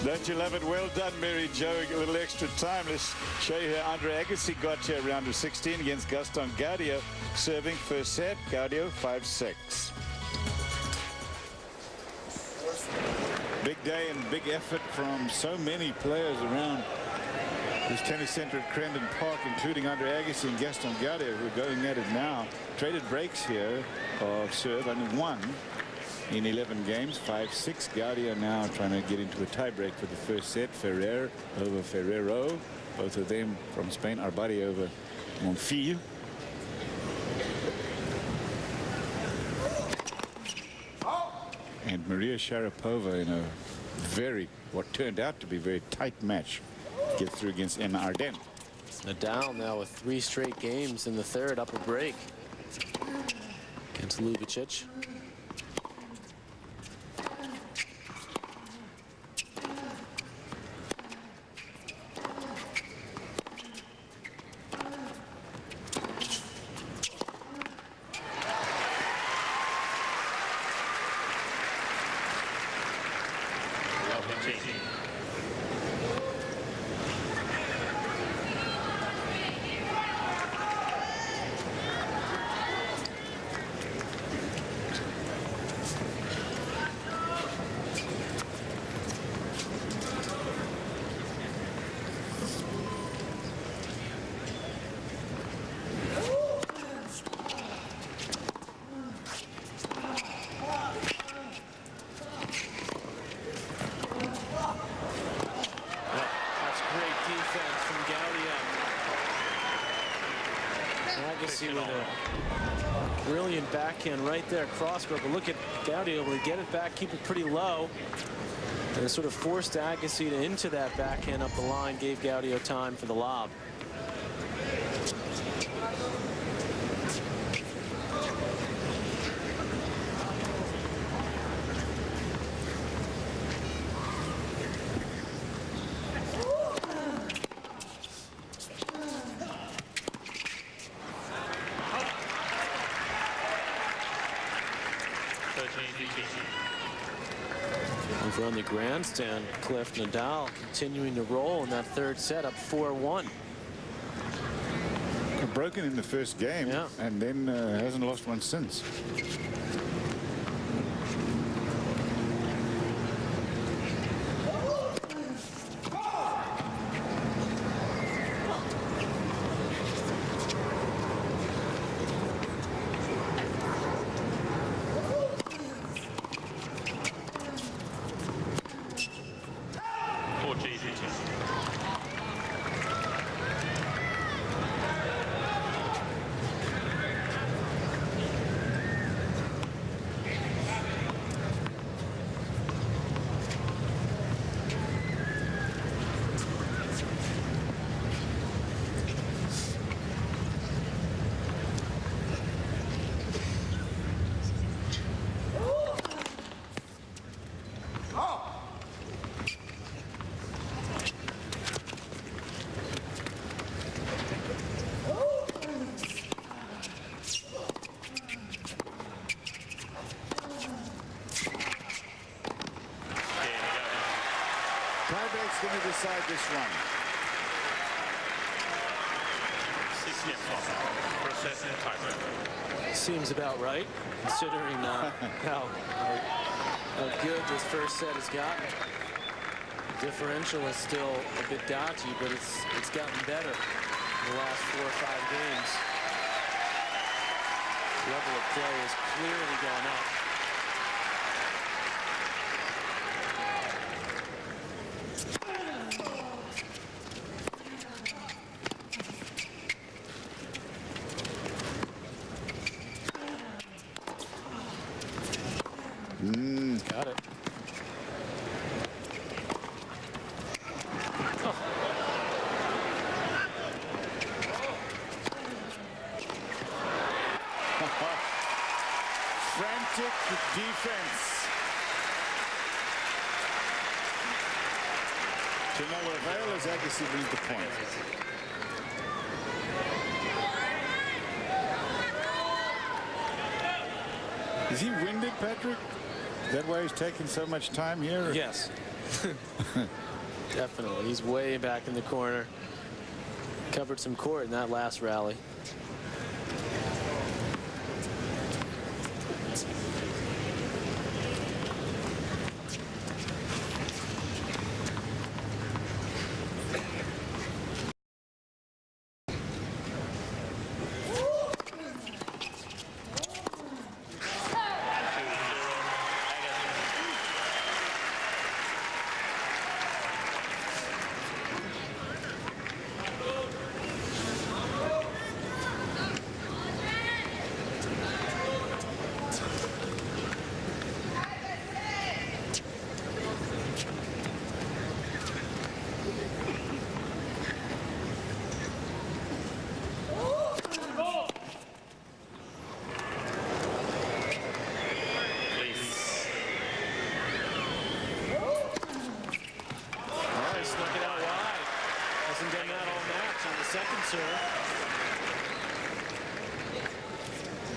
Don't you love it? Well done, Mary Jo. A little extra time. Let's show you how Andre Agassi got here round of 16 against Gaston Gaudio. Serving first set. Gaudio 5-6. Big day and big effort from so many players around this tennis center at Crendon Park, including Andre Agassi and Gaston Gaudio, who are going at it now. Traded breaks here of serve, only one in 11 games, 5-6. Gaudio now trying to get into a tiebreak for the first set. Ferrer over Ferrero, both of them from Spain. Arbari over Monfil. And Maria Sharapova in a what turned out to be very tight match to get through against Emma Arden. Nadal now with 3 straight games in the third, up a break against Ljubicic. Agassi with a brilliant backhand right there, cross court. But look at Gaudio able to get it back, keep it pretty low, and it sort of forced Agassi to into that backhand up the line, gave Gaudio time for the lob. Over on the grandstand, Cliff, Nadal continuing to roll in that third set, up 4-1. Broken in the first game, yeah, and then hasn't lost one since. Tiebreak's going to decide this one. 6-4 tiebreak. Seems about right, considering how good this first set has gotten. The differential is still a bit dodgy, but it's gotten better in the last 4 or 5 games. The level of play has clearly gone up. Got it. Oh. Frantic defense. To no avail as Agassi brings the point. Is he winded, Patrick? Is that why he's taking so much time here? Yes. Definitely. He's way back in the corner. Covered some court in that last rally.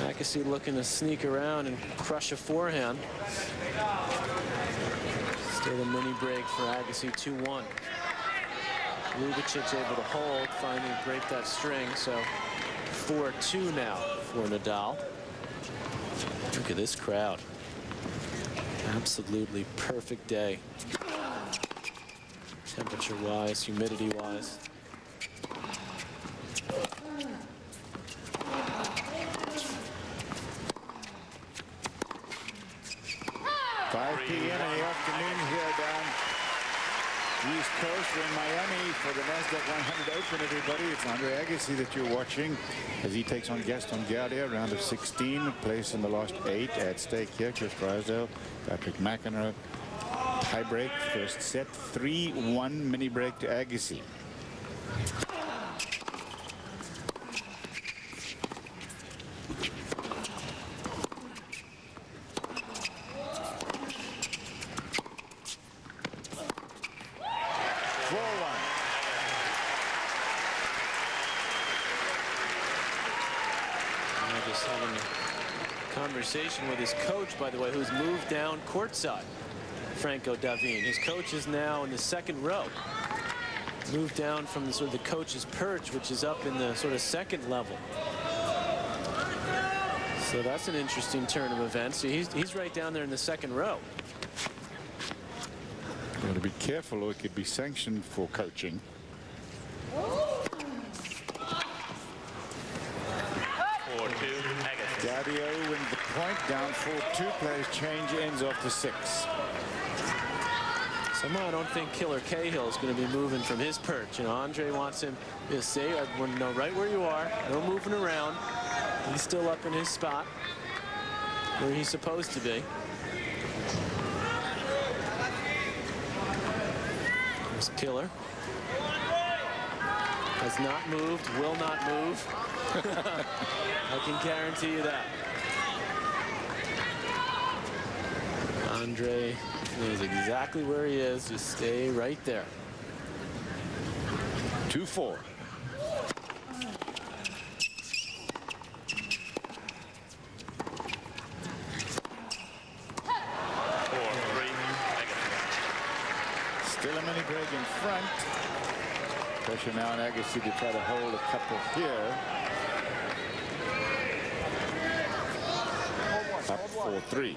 Agassi looking to sneak around and crush a forehand. Still a mini break for Agassi, 2-1. Ljubicic able to hold, finally break that string, so 4-2 now for Nadal. Look at this crowd. Absolutely perfect day. Temperature-wise, humidity-wise. 5 p.m. in the afternoon here down East Coast. We're in Miami for the NASDAQ 100 Open, everybody. It's Andre Agassi that you're watching as he takes on Gaston Gaudio, round of 16, placed in the last 8 at stake here. Chris Drysdale, Patrick McEnroe. Tie break, first set, 3-1 mini break to Agassi. Conversation with his coach, by the way, who's moved down courtside, Franco Davin. His coach is now in the second row. Moved down from the sort of the coach's perch, which is up in the sort of second level. So that's an interesting turn of events. So he's right down there in the second row. You got to be careful, or it could be sanctioned for coaching. Gaudio wins the point, down 4-2, players change, ends off to 6. Somehow I don't think Killer Cahill is going to be moving from his perch. You know, Andre wants him to stay, know right where you are, no moving around. He's still up in his spot where he's supposed to be. There's Killer. Has not moved, will not move. I can guarantee you that. Andre knows exactly where he is. Just stay right there. 2-4. Still a mini break in front. Pressure now on Agassi to try to hold a couple here. Up 4-3.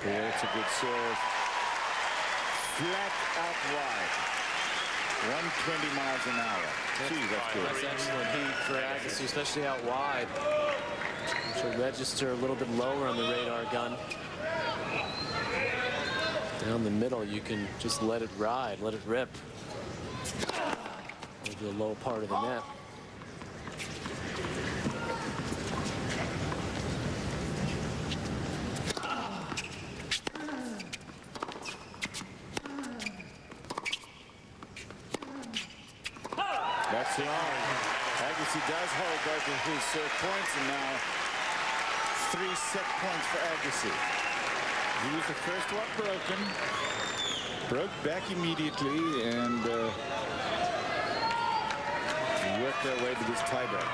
That's a good serve. Flat out wide. 120 miles an hour. Gee, that's good. That's excellent heat for Agassi, especially out wide. Which will register a little bit lower on the radar gun. Down the middle, you can just let it ride, let it rip. Go to the low part of the net. That's the arm. Agassi does hold both of his points, and now 3 set points for Agassi. He was the first one broken. Broke back immediately and worked their way to this tiebreak.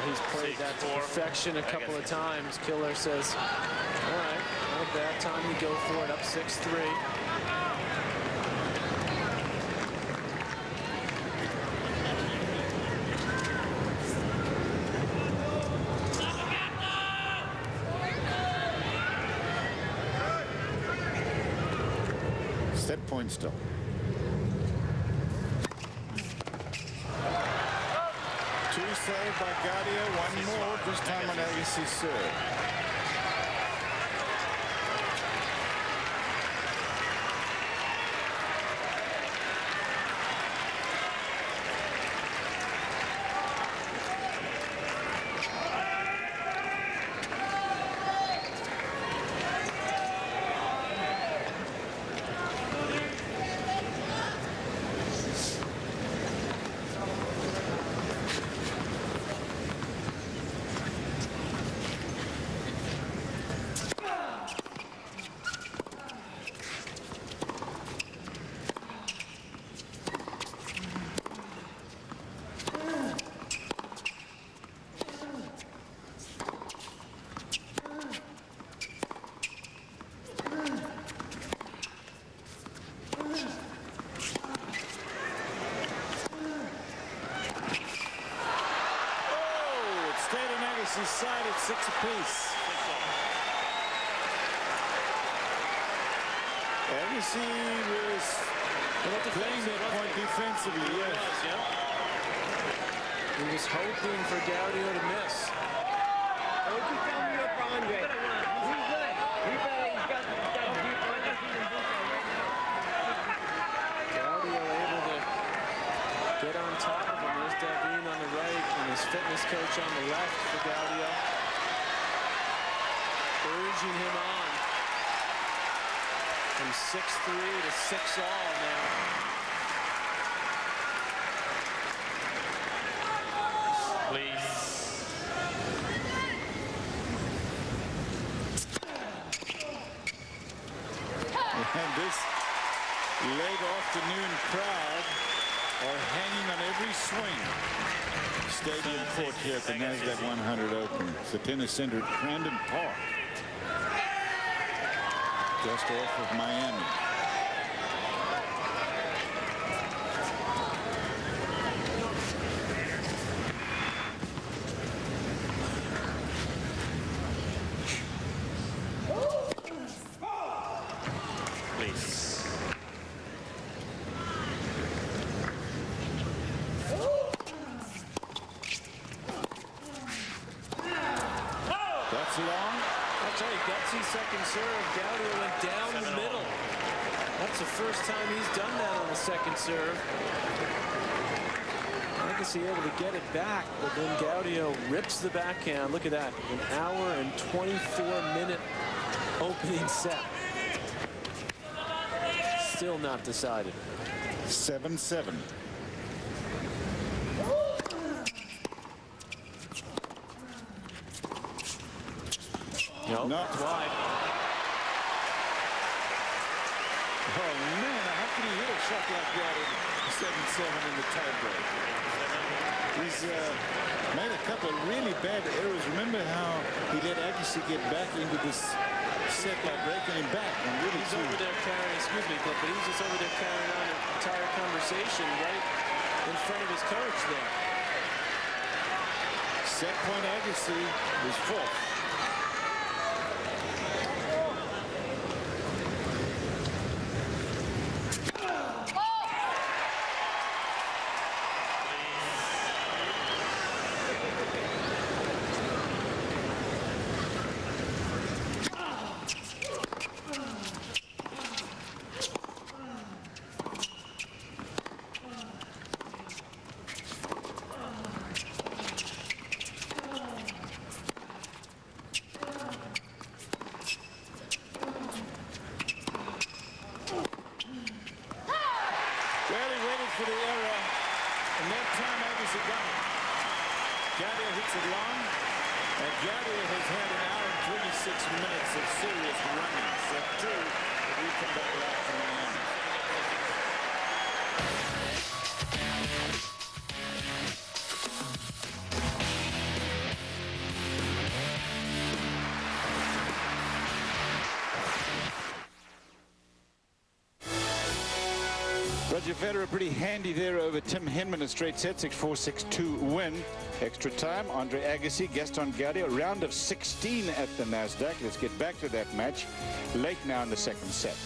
He's played that to perfection a couple of times. Killer says, all right, well, that time you go for it, up 6-3. Set point still. Two saved by Gaudio, one more, this time on Agassi's serve. Side at 6 apiece. Agassi was playing that point defensively. Yes. He was hoping for Gaudio to miss. Gaudio able to get on top of him. There's Davine on the right and his fitness coach on the left for Gaudio, urging him on from 6-3 to 6-all now. Please. And this late afternoon crowd are hanging on every swing. Stadium court here at the NASDAQ 100 Open. It's the tennis center at Crandon Park, just off of Miami. Second serve, Gaudio went down the middle. That's the first time he's done that on a second serve. Agassi able to get it back, but then Gaudio rips the backhand. Look at that, an hour and 24-minute opening set. Still not decided. 7-7. No, not wide. Oh man, how can he hit a shot like that in 7-7 in the tiebreak? He's made a couple of really bad errors. Remember how he let Agassi get back into this set by breaking him back. And really he's over there carrying, excuse me, but he's just over there carrying on an entire conversation right in front of his coach there. Set point Agassi is fourth. for the error. And that time Agassi got it. Gaudio hits it long. And Gaudio has had an hour and 26 minutes of serious running. Set 2. We come back out to Miami. Roger Federer pretty handy there over Tim Henman, a straight set, 6-4, 6-2 win. Extra time, Andre Agassi, Gaston Gaudio, round of 16 at the Nasdaq. Let's get back to that match late now in the second set.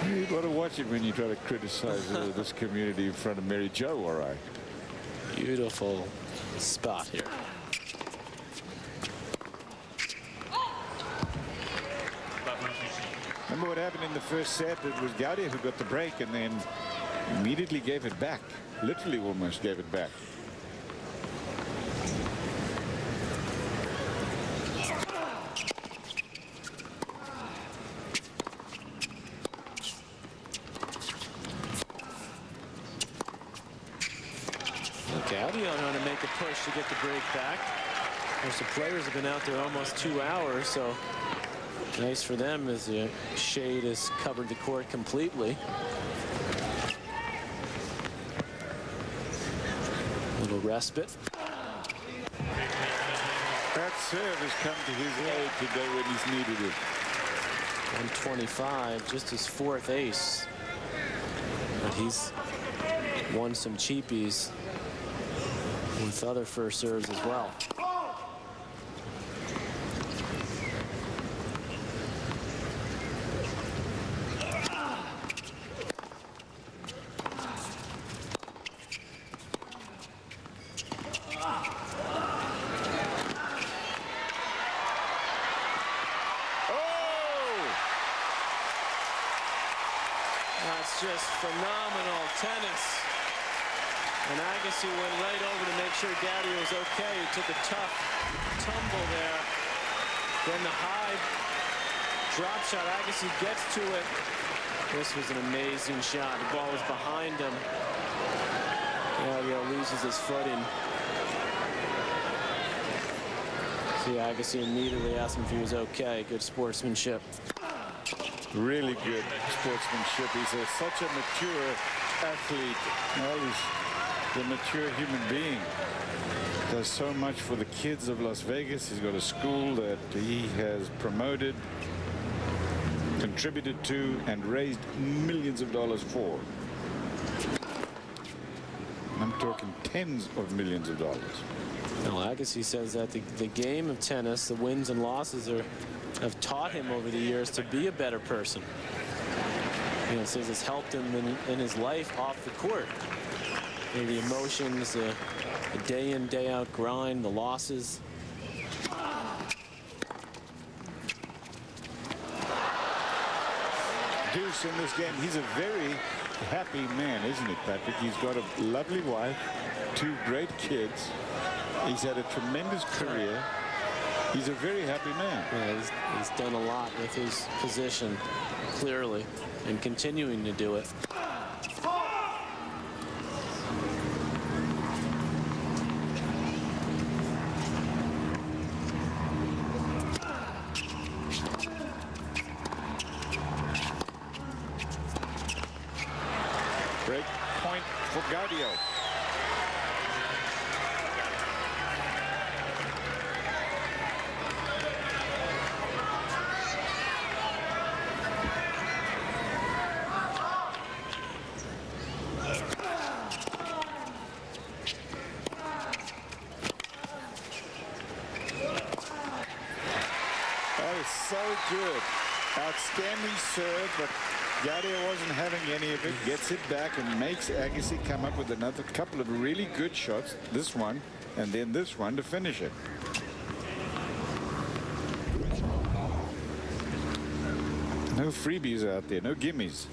You've got to watch it when you try to criticize this community in front of Mary Jo, all right. Beautiful spot here. Remember what happened in the first set? It was Gaudio who got the break and then immediately gave it back. Literally almost gave it back. Gaudio trying to make a push to get the break back. Of course, the players have been out there almost 2 hours, so nice for them as the shade has covered the court completely. A little respite. That serve has come to his aid today when he's needed it. 125, just his 4th ace. But he's won some cheapies with other first serves as well. That's just phenomenal tennis. And Agassi went right over to make sure Gaudio was okay. He took a tough tumble there. Then the high drop shot. Agassi gets to it. This was an amazing shot. The ball was behind him. Gaudio loses his footing. See, Agassi immediately asked him if he was okay. Good sportsmanship. Really good sportsmanship. He's such a mature athlete. Well, he's a mature human being. Does so much for the kids of Las Vegas. He's got a school that he has promoted, contributed to, and raised millions of dollars for. I'm talking tens of millions of dollars. Well, Agassi says that the game of tennis, the wins and losses have taught him over the years to be a better person. You know, says it's helped him in his life off the court. You know, the emotions, the day in, day out grind, the losses. Deuce in this game. He's a very happy man, isn't he, Patrick? He's got a lovely wife, 2 great kids. He's had a tremendous career. He's a very happy man. Yeah, he's done a lot with his position, clearly, and continuing to do it. Break point for Gaudio. So good. Outstanding serve, but Gaudio wasn't having any of it. Gets it back and makes Agassi come up with another couple of really good shots. This one and then this one to finish it. No freebies out there, no gimmies.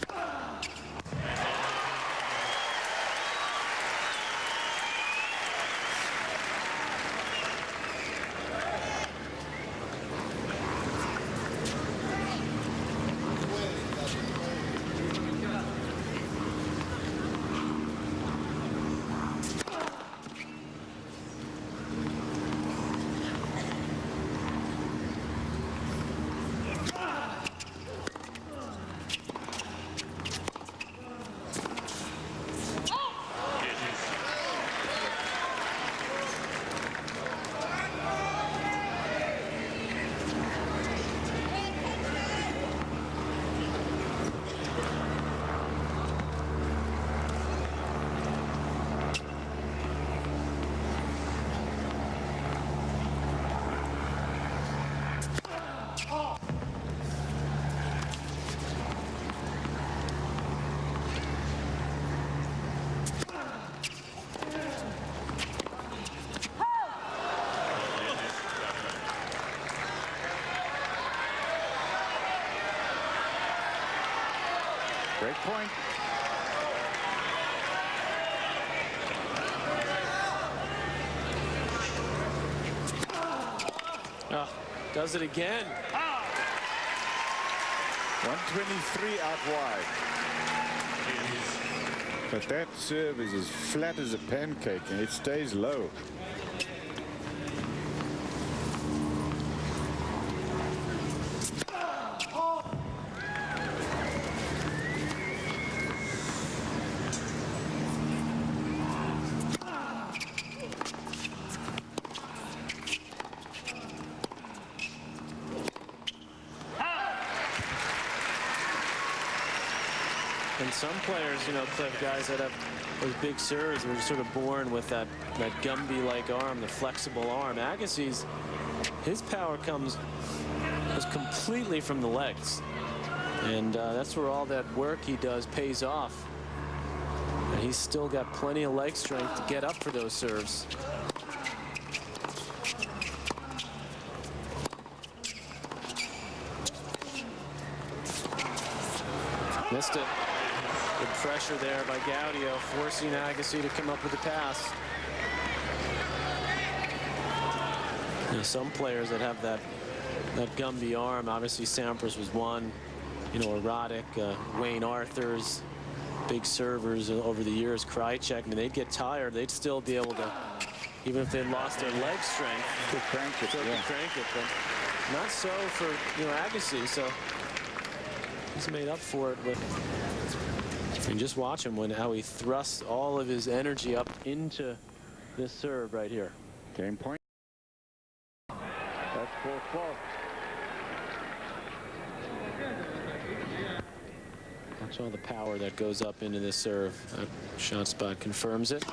Break point. Oh, does it again. 123 out wide. But that serve is as flat as a pancake, and it stays low. And some players, you know, Cliff, guys that have those big serves are sort of born with that Gumby-like arm, the flexible arm. Agassi's, his power comes completely from the legs. And that's where all that work he does pays off. And he's still got plenty of leg strength to get up for those serves. Missed it. Good pressure there by Gaudio, forcing Agassi to come up with a pass. You know, some players that have that Gumby arm, obviously Sampras was one, you know, Erotic, Wayne Arthurs, big servers over the years, Krajicek. I mean, they'd get tired, they'd still be able to, even if they lost their leg strength, could crank it, but not so for, you know, Agassi. So he's made up for it with. And just watch him how he thrusts all of his energy up into this serve right here. Game point. That's 4-12. Watch all the power that goes up into this serve. That shot spot confirms it.